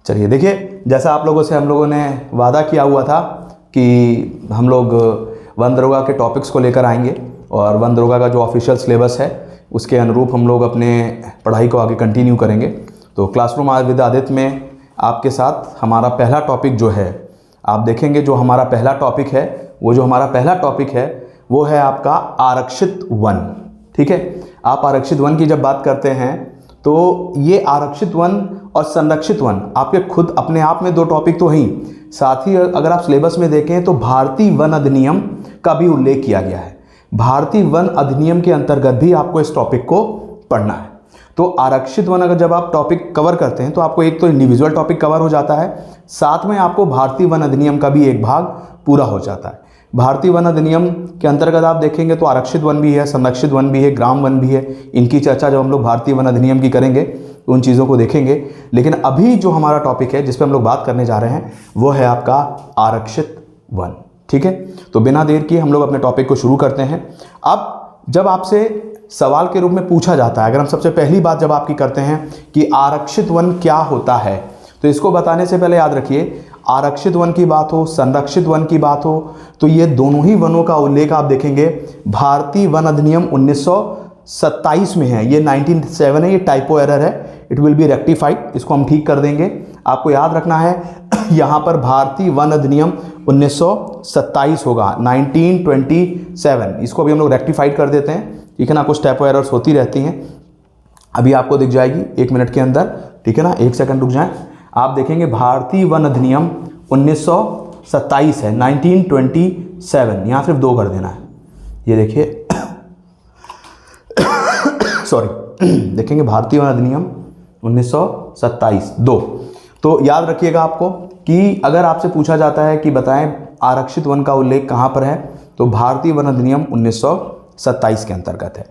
चलिए देखिए, जैसा आप लोगों से हम लोगों ने वादा किया हुआ था कि हम लोग वन दरोगा के टॉपिक्स को लेकर आएंगे और वन दरोगा का जो ऑफिशियल सिलेबस है उसके अनुरूप हम लोग अपने पढ़ाई को आगे कंटिन्यू करेंगे। तो क्लासरूम विद आदित्य में आपके साथ हमारा पहला टॉपिक जो है, आप देखेंगे जो हमारा पहला टॉपिक है, वो है आपका आरक्षित वन। ठीक है, आप आरक्षित वन की जब बात करते हैं तो ये आरक्षित वन और संरक्षित वन आपके खुद अपने आप में दो टॉपिक तो हैं, साथ ही अगर आप सिलेबस में देखें तो भारतीय वन अधिनियम का भी उल्लेख किया गया है। भारतीय वन अधिनियम के अंतर्गत भी आपको इस टॉपिक को पढ़ना है। तो आरक्षित वन अगर जब आप टॉपिक कवर करते हैं तो आपको एक तो इंडिविजुअल टॉपिक कवर हो जाता है, साथ में आपको भारतीय वन अधिनियम का भी एक भाग पूरा हो जाता है। भारतीय वन अधिनियम के अंतर्गत आप देखेंगे तो आरक्षित वन भी है, संरक्षित वन भी है, ग्राम वन भी है। इनकी चर्चा जब हम लोग भारतीय वन अधिनियम की करेंगे तो उन चीज़ों को देखेंगे। लेकिन अभी जो हमारा टॉपिक है जिस पे हम लोग बात करने जा रहे हैं वो है आपका आरक्षित वन। ठीक है, तो बिना देर किए हम लोग अपने टॉपिक को शुरू करते हैं। अब जब आपसे सवाल के रूप में पूछा जाता है, अगर हम सबसे पहली बात जब आपकी करते हैं कि आरक्षित वन क्या होता है, तो इसको बताने से पहले याद रखिए, आरक्षित वन की बात हो, संरक्षित वन की बात हो, तो ये दोनों ही वनों का उल्लेख आप देखेंगे भारतीय वन अधिनियम 1927 में है। ये 1907 है, ये टाइपो एरर है, इट विल बी रेक्टिफाइड, इसको हम ठीक कर देंगे। आपको याद रखना है यहाँ पर भारतीय वन अधिनियम 1927 होगा, 1927, इसको भी हम लोग रेक्टिफाइड कर देते हैं। ठीक है ना, कुछ टाइपो एरर्स होती रहती हैं, अभी आपको दिख जाएगी 1 मिनट के अंदर। ठीक है ना, 1 सेकंड रुक जाएं, आप देखेंगे भारतीय वन अधिनियम 1927 है, 1927, यहाँ सिर्फ 2 कर देना है। ये देखिए सॉरी देखेंगे भारतीय वन अधिनियम 1927 2। तो याद रखिएगा आपको कि अगर आपसे पूछा जाता है कि बताएं आरक्षित वन का उल्लेख कहाँ पर है, तो भारतीय वन अधिनियम 1927 के अंतर्गत है।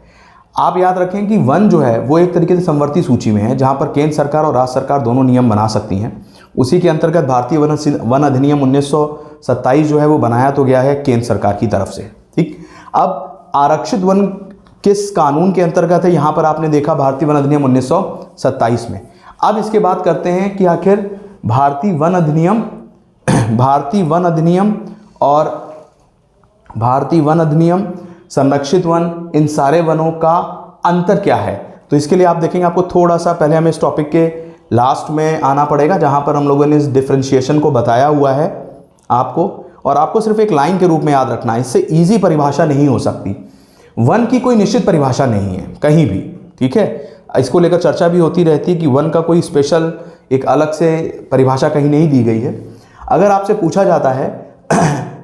आप याद रखें कि वन जो है वो एक तरीके से समवर्ती सूची में है, जहां पर केंद्र सरकार और राज्य सरकार दोनों नियम बना सकती हैं। उसी के अंतर्गत भारतीय वन अधिनियम 1927 जो है वो बनाया तो गया है केंद्र सरकार की तरफ से। ठीक, अब आरक्षित वन किस कानून के अंतर्गत है, यहां पर आपने देखा भारतीय वन अधिनियम 1927 में। अब इसके बात करते हैं कि आखिर भारतीय वन अधिनियम संरक्षित वन, इन सारे वनों का अंतर क्या है। तो इसके लिए आप देखेंगे, आपको थोड़ा सा पहले हमें इस टॉपिक के लास्ट में आना पड़ेगा, जहां पर हम लोगों ने इस डिफरेंशिएशन को बताया हुआ है आपको, और आपको सिर्फ एक लाइन के रूप में याद रखना है, इससे इजी परिभाषा नहीं हो सकती। वन की कोई निश्चित परिभाषा नहीं है कहीं भी। ठीक है, इसको लेकर चर्चा भी होती रहती है कि वन का कोई स्पेशल एक अलग से परिभाषा कहीं नहीं दी गई है। अगर आपसे पूछा जाता है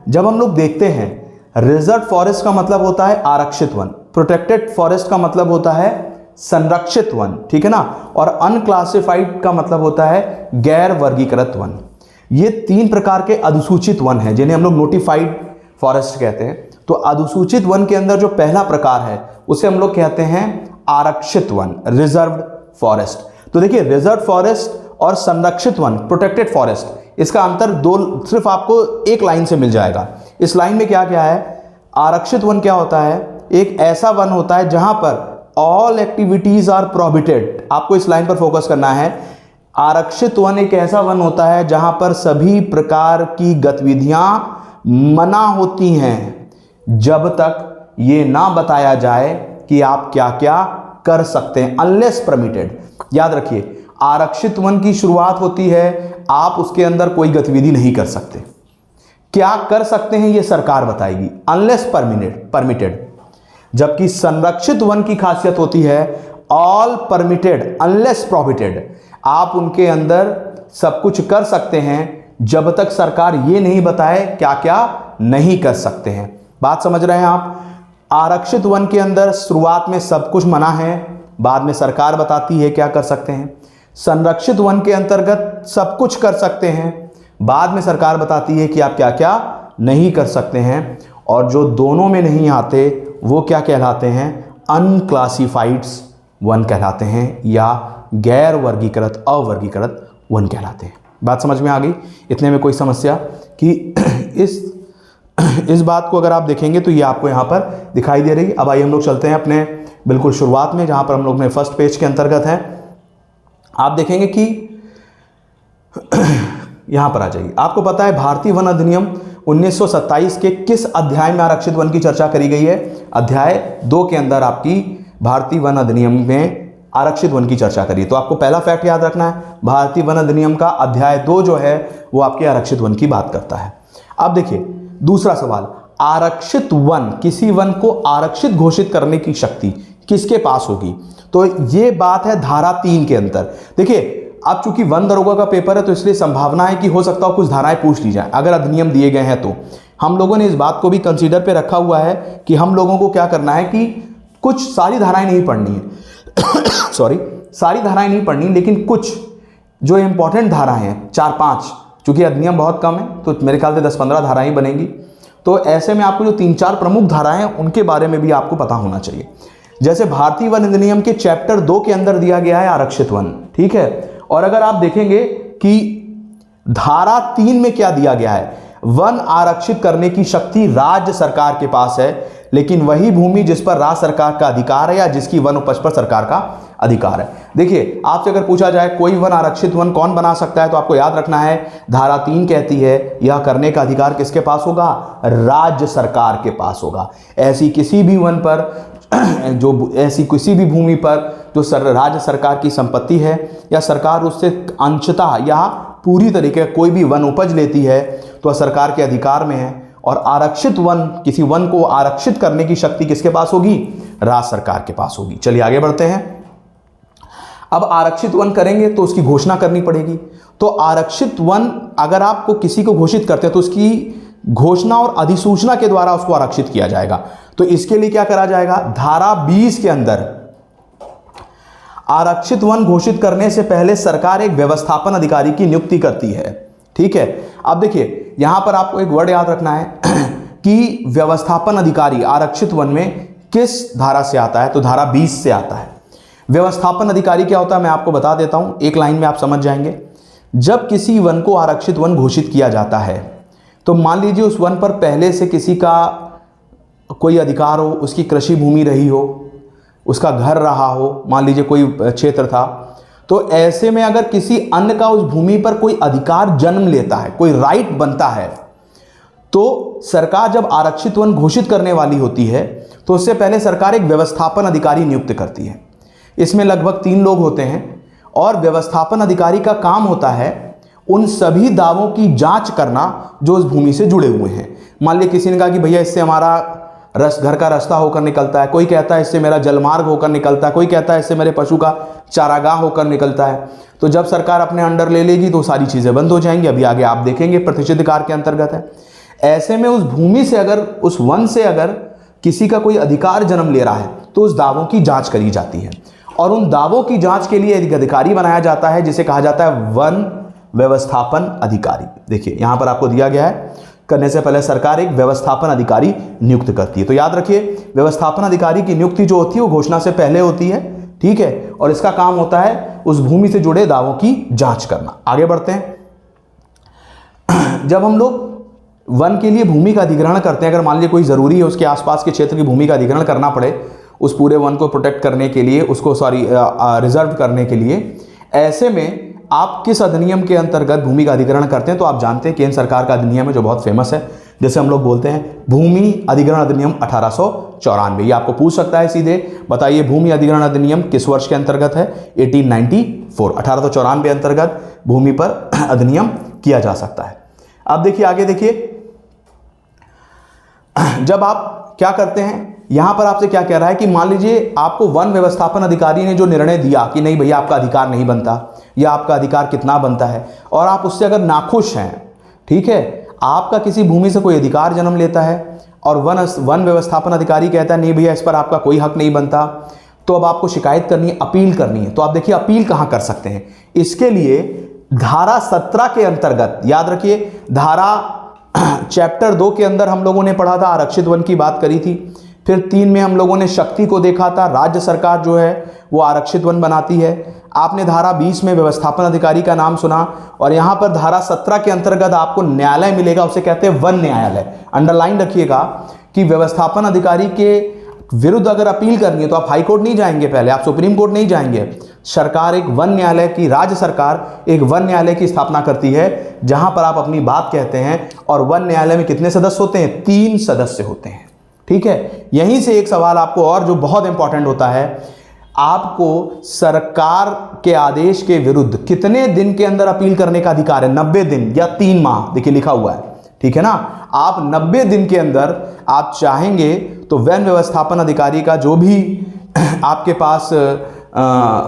जब हम लोग देखते हैं रिजर्व फॉरेस्ट का मतलब होता है आरक्षित वन, प्रोटेक्टेड फॉरेस्ट का मतलब होता है संरक्षित वन, ठीक है ना, और अनक्लासिफाइड का मतलब होता है गैर वर्गीकृत वन। ये 3 प्रकार के अधिसूचित वन हैं जिन्हें हम लोग नोटिफाइड फॉरेस्ट कहते हैं। तो अधिसूचित वन के अंदर जो पहला प्रकार है उसे हम लोग कहते हैं आरक्षित वन, रिजर्व्ड फॉरेस्ट। तो देखिए, रिजर्व फॉरेस्ट और संरक्षित वन, प्रोटेक्टेड फॉरेस्ट, इसका अंतर सिर्फ आपको एक लाइन से मिल जाएगा। इस लाइन में क्या क्या है, आरक्षित वन क्या होता है, एक ऐसा वन होता है जहां पर ऑल एक्टिविटीज आर प्रोहिबिटेड। आपको इस लाइन पर फोकस करना है। आरक्षित वन एक ऐसा वन होता है जहां पर सभी प्रकार की गतिविधियां मना होती हैं जब तक ये ना बताया जाए कि आप क्या क्या कर सकते हैं, अनलेस परमिटेड। याद रखिए, आरक्षित वन की शुरुआत होती है, आप उसके अंदर कोई गतिविधि नहीं कर सकते। क्या कर सकते हैं ये सरकार बताएगी, अनलेस परमिटेड। जबकि संरक्षित वन की खासियत होती है ऑल परमिटेड अनलेस प्रोहिबिटेड। आप उनके अंदर सब कुछ कर सकते हैं जब तक सरकार ये नहीं बताए क्या क्या नहीं कर सकते हैं। बात समझ रहे हैं आप? आरक्षित वन के अंदर शुरुआत में सब कुछ मना है, बाद में सरकार बताती है क्या कर सकते हैं। संरक्षित वन के अंतर्गत सब कुछ कर सकते हैं, बाद में सरकार बताती है कि आप क्या क्या नहीं कर सकते हैं। और जो दोनों में नहीं आते वो क्या कहलाते हैं, अनक्लासिफाइड्स वन कहलाते हैं, या गैर वर्गीकृत अवर्गीकृत वन कहलाते हैं। बात समझ में आ गई? इतने में कोई समस्या कि इस बात को अगर आप देखेंगे तो ये आपको यहाँ पर दिखाई दे रही। अब आइए हम लोग चलते हैं अपने बिल्कुल शुरुआत में, जहाँ पर हम लोग अपने फर्स्ट पेज के अंतर्गत हैं। आप देखेंगे कि यहां पर आ जाइए। आपको पता है भारतीय वन अधिनियम 1927 के किस अध्याय में आरक्षित वन की चर्चा करी गई है? अध्याय 2 के अंदर आपकी भारतीय वन अधिनियम में आरक्षित वन की चर्चा करी। तो आपको पहला फैक्ट याद रखना है, भारतीय वन अधिनियम का अध्याय 2 जो है वो आपके आरक्षित वन की बात करता है। अब देखिए दूसरा सवाल, आरक्षित वन, किसी वन को आरक्षित घोषित करने की शक्ति किसके पास होगी? तो ये बात है धारा 3 के अंदर। देखिए अब चूंकि वन दरोगा का पेपर है तो इसलिए संभावना है कि हो सकता हो कुछ धाराएं पूछ ली जाए अगर अधिनियम दिए गए हैं। तो हम लोगों ने इस बात को भी कंसीडर पे रखा हुआ है कि हम लोगों को क्या करना है कि कुछ सारी धाराएं नहीं पढ़नी है सॉरी, सारी धाराएं नहीं पढ़नी, लेकिन कुछ जो इंपॉर्टेंट धाराएं हैं 4-5, चूंकि अधिनियम बहुत कम है तो मेरे ख्याल से 10-15 धाराएं बनेंगी। तो ऐसे में आपको जो 3-4 प्रमुख धाराएं हैं उनके बारे में भी आपको पता होना चाहिए। जैसे भारतीय वन अधिनियम के चैप्टर 2 के अंदर दिया गया है आरक्षित वन, ठीक है। और अगर आप देखेंगे कि धारा 3 में क्या दिया गया है, वन आरक्षित करने की शक्ति राज्य सरकार के पास है, लेकिन वही भूमि जिस पर राज्य सरकार का अधिकार है या जिसकी वन उपज पर सरकार का अधिकार है। देखिए आपसे अगर पूछा जाए कोई वन आरक्षित वन कौन बना सकता है, तो आपको याद रखना है धारा 3 कहती है यह करने का अधिकार किसके पास होगा? राज्य सरकार के पास होगा। ऐसी किसी भी वन पर जो ऐसी किसी भी भूमि पर जो राज्य सरकार की संपत्ति है या सरकार उससे अंशतः या पूरी तरीके कोई भी वन उपज लेती है तो सरकार के अधिकार में है। और आरक्षित वन, किसी वन को आरक्षित करने की शक्ति किसके पास होगी? राज्य सरकार के पास होगी। चलिए आगे बढ़ते हैं। अब आरक्षित वन करेंगे तो उसकी घोषणा करनी पड़ेगी। तो आरक्षित वन अगर आपको किसी को घोषित करते हैं तो उसकी घोषणा और अधिसूचना के द्वारा उसको आरक्षित किया जाएगा। तो इसके लिए क्या करा जाएगा? धारा 20 के अंदर आरक्षित वन घोषित करने से पहले सरकार एक व्यवस्थापन अधिकारी की नियुक्ति करती है, ठीक है। अब देखिए यहां पर आपको एक वर्ड याद रखना है कि व्यवस्थापन अधिकारी आरक्षित वन में किस धारा से आता है? तो धारा 20 से आता है। व्यवस्थापन अधिकारी क्या होता है मैं आपको बता देता हूं, एक लाइन में आप समझ जाएंगे। जब किसी वन को आरक्षित वन घोषित किया जाता है तो मान लीजिए उस वन पर पहले से किसी का कोई अधिकार हो, उसकी कृषि भूमि रही हो, उसका घर रहा हो, मान लीजिए कोई क्षेत्र था, तो ऐसे में अगर किसी अन्य का उस भूमि पर कोई अधिकार जन्म लेता है, कोई राइट बनता है, तो सरकार जब आरक्षित वन घोषित करने वाली होती है तो उससे पहले सरकार एक व्यवस्थापन अधिकारी नियुक्त करती है। इसमें लगभग 3 लोग होते हैं और व्यवस्थापन अधिकारी का काम होता है उन सभी दावों की जांच करना जो उस भूमि से जुड़े हुए हैं। मान लीजिए किसी ने कहा कि भैया इससे हमारा घर का रास्ता होकर निकलता है, कोई कहता है इससे मेरा जलमार्ग होकर निकलता है, कोई कहता है इससे मेरे पशु का चारागाह होकर निकलता है। तो जब सरकार अपने अंडर ले लेगी तो सारी चीज़ें बंद हो जाएंगी। अभी आगे आप देखेंगे प्रतिष्ठित अधिकार के अंतर्गत है। ऐसे में उस भूमि से अगर, उस वन से अगर किसी का कोई अधिकार जन्म ले रहा है तो उस दावों की जाँच करी जाती है और उन दावों की जाँच के लिए एक अधिकारी बनाया जाता है जिसे कहा जाता है वन व्यवस्थापन अधिकारी। देखिए यहाँ पर आपको दिया गया है, करने से पहले सरकार एक व्यवस्थापन अधिकारी नियुक्त करती है। तो याद रखिए व्यवस्थापन अधिकारी की नियुक्ति जो होती है वो घोषणा से पहले होती है, ठीक है, और इसका काम होता है उस भूमि से जुड़े दावों की जांच करना। आगे बढ़ते हैं। जब हम लोग वन के लिए भूमि का अधिग्रहण करते हैं, अगर मान लीजिए कोई जरूरी है उसके आसपास के क्षेत्र की भूमि का अधिग्रहण करना पड़े उस पूरे वन को प्रोटेक्ट करने के लिए, उसको रिजर्व करने के लिए, ऐसे में आप किस अधिनियम के अंतर्गत भूमि का अधिग्रहण करते हैं? तो आप जानते हैं केंद्र सरकार का अधिनियम है जो बहुत फेमस है, जैसे हम लोग बोलते हैं भूमि अधिग्रहण अधिनियम 1894। ये आपको पूछ सकता है सीधे, बताइए भूमि अधिग्रहण अधिनियम किस वर्ष के अंतर्गत है? 1894, 1894 अंतर्गत भूमि पर अधिनियम किया जा सकता है। अब देखिए आगे देखिए, जब आप क्या करते हैं, यहां पर आपसे क्या कह रहा है कि मान लीजिए आपको वन व्यवस्थापन अधिकारी ने जो निर्णय दिया कि नहीं भैया आपका अधिकार नहीं बनता या आपका अधिकार कितना बनता है, और आप उससे अगर नाखुश हैं, ठीक है, आपका किसी भूमि से कोई अधिकार जन्म लेता है और वन व्यवस्थापन अधिकारी कहता है नहीं भैया इस पर आपका कोई हक नहीं बनता, तो अब आपको शिकायत करनी है, अपील करनी है। तो आप देखिए अपील कहां कर सकते हैं। इसके लिए धारा 17 के अंतर्गत, याद रखिए धारा चैप्टर 2 के अंदर हम लोगों ने पढ़ा था, आरक्षित वन की बात करी थी। फिर 3 में हम लोगों ने शक्ति को देखा था, राज्य सरकार जो है वो आरक्षित वन बनाती है। आपने धारा 20 में व्यवस्थापन अधिकारी का नाम सुना, और यहां पर धारा 17 के अंतर्गत आपको न्यायालय मिलेगा, उसे कहते हैं वन न्यायालय। अंडरलाइन रखिएगा कि व्यवस्थापन अधिकारी के विरुद्ध अगर अपील करनी है तो आप हाई कोर्ट नहीं जाएंगे, पहले आप सुप्रीम कोर्ट नहीं जाएंगे। सरकार एक वन न्यायालय की, राज्य सरकार एक वन न्यायालय की स्थापना करती है जहां पर आप अपनी बात कहते हैं। और वन न्यायालय में कितने सदस्य होते हैं? 3 सदस्य होते हैं। ठीक है, यहीं से एक सवाल आपको और जो बहुत इंपॉर्टेंट होता है, आपको सरकार के आदेश के विरुद्ध कितने दिन के अंदर अपील करने का अधिकार है? 90 दिन या 3 माह, देखिए लिखा हुआ है। ठीक है ना, आप 90 दिन के अंदर आप चाहेंगे तो वन व्यवस्थापन अधिकारी का जो भी आपके पास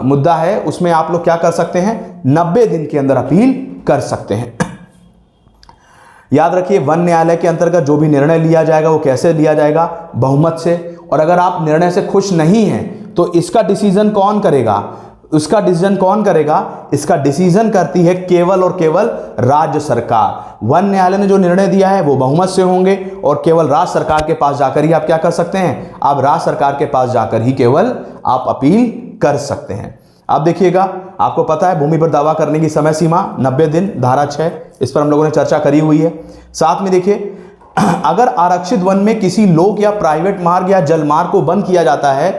मुद्दा है उसमें आप लोग क्या कर सकते हैं? 90 दिन के अंदर अपील कर सकते हैं। याद रखिए, वन न्यायालय के अंतर्गत जो भी निर्णय लिया जाएगा वो कैसे लिया जाएगा? बहुमत से। और अगर आप निर्णय से खुश नहीं हैं तो इसका डिसीजन कौन करेगा? उसका डिसीजन कौन करेगा? इसका डिसीजन करती है केवल और केवल राज्य सरकार। वन न्यायालय ने जो निर्णय दिया है वो बहुमत से होंगे और केवल राज्य सरकार के पास जाकर ही आप क्या कर सकते हैं? आप राज्य सरकार के पास जाकर ही केवल आप अपील कर सकते हैं। आप देखिएगा, आपको पता है भूमि पर दावा करने की समय सीमा 90 दिन, धारा 6, इस पर हम लोगों ने चर्चा करी हुई है। साथ में देखिए, अगर आरक्षित वन में किसी लोक या प्राइवेट मार्ग या जलमार्ग को बंद किया जाता है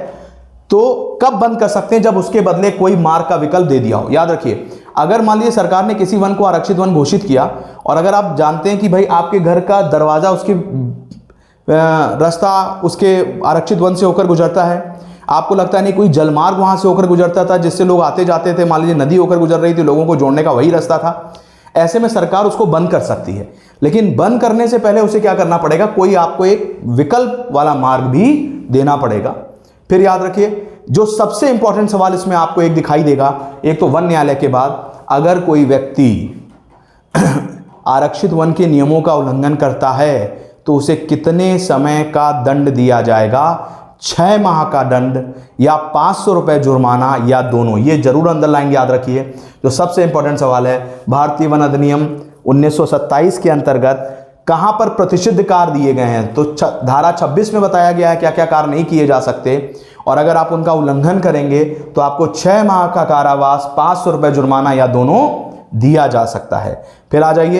तो कब बंद कर सकते हैं? जब उसके बदले कोई मार्ग का विकल्प दे दिया हो। याद रखिए, अगर मान लीजिए सरकार ने किसी वन को आरक्षित वन घोषित किया और अगर आप जानते हैं कि भाई आपके घर का दरवाजा, उसके रास्ता उसके आरक्षित वन से होकर गुजरता है, आपको लगता है नहीं कोई जलमार्ग वहां से होकर गुजरता था जिससे लोग आते जाते थे, मान लीजिए नदी होकर गुजर रही थी, लोगों को जोड़ने का वही रास्ता था, ऐसे में सरकार उसको बंद कर सकती है। लेकिन बंद करने से पहले उसे क्या करना पड़ेगा? कोई आपको एक विकल्प वाला मार्ग भी देना पड़ेगा। फिर याद रखिए, जो सबसे इंपॉर्टेंट सवाल इसमें आपको एक दिखाई देगा, एक तो वन न्यायालय के बाद अगर कोई व्यक्ति आरक्षित वन के नियमों का उल्लंघन करता है तो उसे कितने समय का दंड दिया जाएगा? 6 माह का दंड या 500 रुपये जुर्माना या दोनों? ये जरूर अंडरलाइन याद रखिए। जो सबसे इंपॉर्टेंट सवाल है, भारतीय वन अधिनियम 1927 के अंतर्गत कहां पर प्रतिषिद्ध कार्य दिए गए हैं? तो धारा 26 में बताया गया है क्या क्या कार्य नहीं किए जा सकते, और अगर आप उनका उल्लंघन करेंगे तो आपको 6 माह का कारावास, 500 रुपये जुर्माना या दोनों दिया जा सकता है। फिर आ जाइए,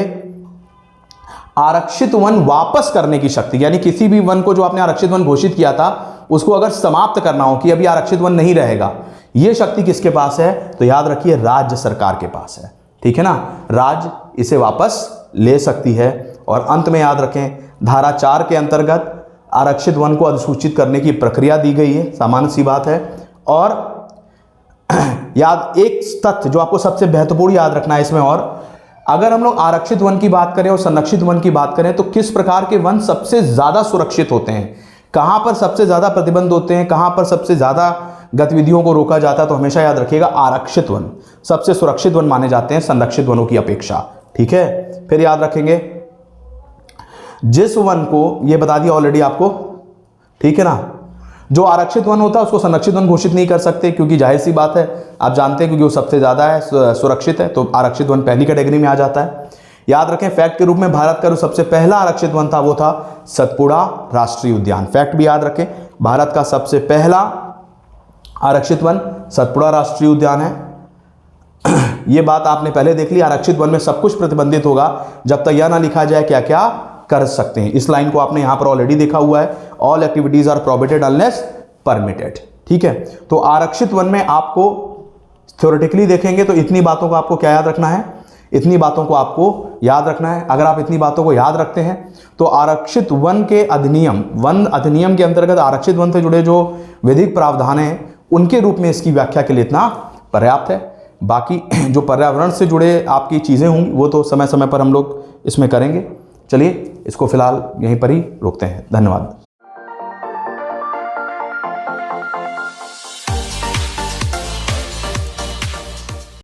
आरक्षित वन वापस करने की शक्ति, यानी किसी भी वन को जो आपने आरक्षित वन घोषित किया था उसको अगर समाप्त करना हो कि अभी आरक्षित वन नहीं रहेगा, यह शक्ति किसके पास है? तो याद रखिए, राज्य सरकार के पास है। ठीक है ना, राज्य इसे वापस ले सकती है। और अंत में याद रखें, धारा 4 के अंतर्गत आरक्षित वन को अधिसूचित करने की प्रक्रिया दी गई है, सामान्य सी बात है। और याद एक तथ्य जो आपको सबसे महत्वपूर्ण याद रखना है इसमें, और अगर हम लोग आरक्षित वन की बात करें और संरक्षित वन की बात करें तो किस प्रकार के वन सबसे ज्यादा सुरक्षित होते हैं, कहां पर सबसे ज्यादा प्रतिबंध होते हैं, कहां पर सबसे ज्यादा गतिविधियों को रोका जाता है, तो हमेशा याद रखिएगा आरक्षित वन सबसे सुरक्षित वन माने जाते हैं संरक्षित वनों की अपेक्षा। ठीक है, फिर याद रखेंगे, जिस वन को, ये बता दिया ऑलरेडी आपको, ठीक है ना, जो आरक्षित वन होता है उसको संरक्षित वन घोषित नहीं कर सकते, क्योंकि जाहिर सी बात है, आप जानते हैं क्योंकि वो सबसे ज्यादा है सुरक्षित है, तो आरक्षित वन पहली कैटेगरी में आ जाता है। याद रखें, फैक्ट के रूप में भारत का जो सबसे पहला आरक्षित वन था वो था सतपुड़ा राष्ट्रीय उद्यान। फैक्ट भी याद रखें, भारत का सबसे पहला आरक्षित वन सतपुड़ा राष्ट्रीय उद्यान है। ये बात आपने पहले देख ली, आरक्षित वन में सब कुछ प्रतिबंधित होगा जब तक यह ना लिखा जाए क्या क्या कर सकते हैं। इस लाइन को आपने यहां पर ऑलरेडी देखा हुआ है, all activities are prohibited unless permitted. ठीक है, तो आरक्षित वन में आपको थ्योरेटिकली देखेंगे तो इतनी बातों को आपको क्या याद रखना है? इतनी बातों को आपको याद रखना है। अगर आप इतनी बातों को याद रखते हैं तो आरक्षित वन के अधिनियम, वन अधिनियम के अंतर्गत आरक्षित वन से जुड़े जो विधिक प्रावधान हैं उनके रूप में इसकी व्याख्या के लिए इतना पर्याप्त है। बाकी जो पर्यावरण से जुड़े आपकी चीज़ें होंगी वो तो समय समय पर हम लोग इसमें करेंगे। चलिए, इसको फिलहाल यहीं पर ही रोकते हैं। धन्यवाद।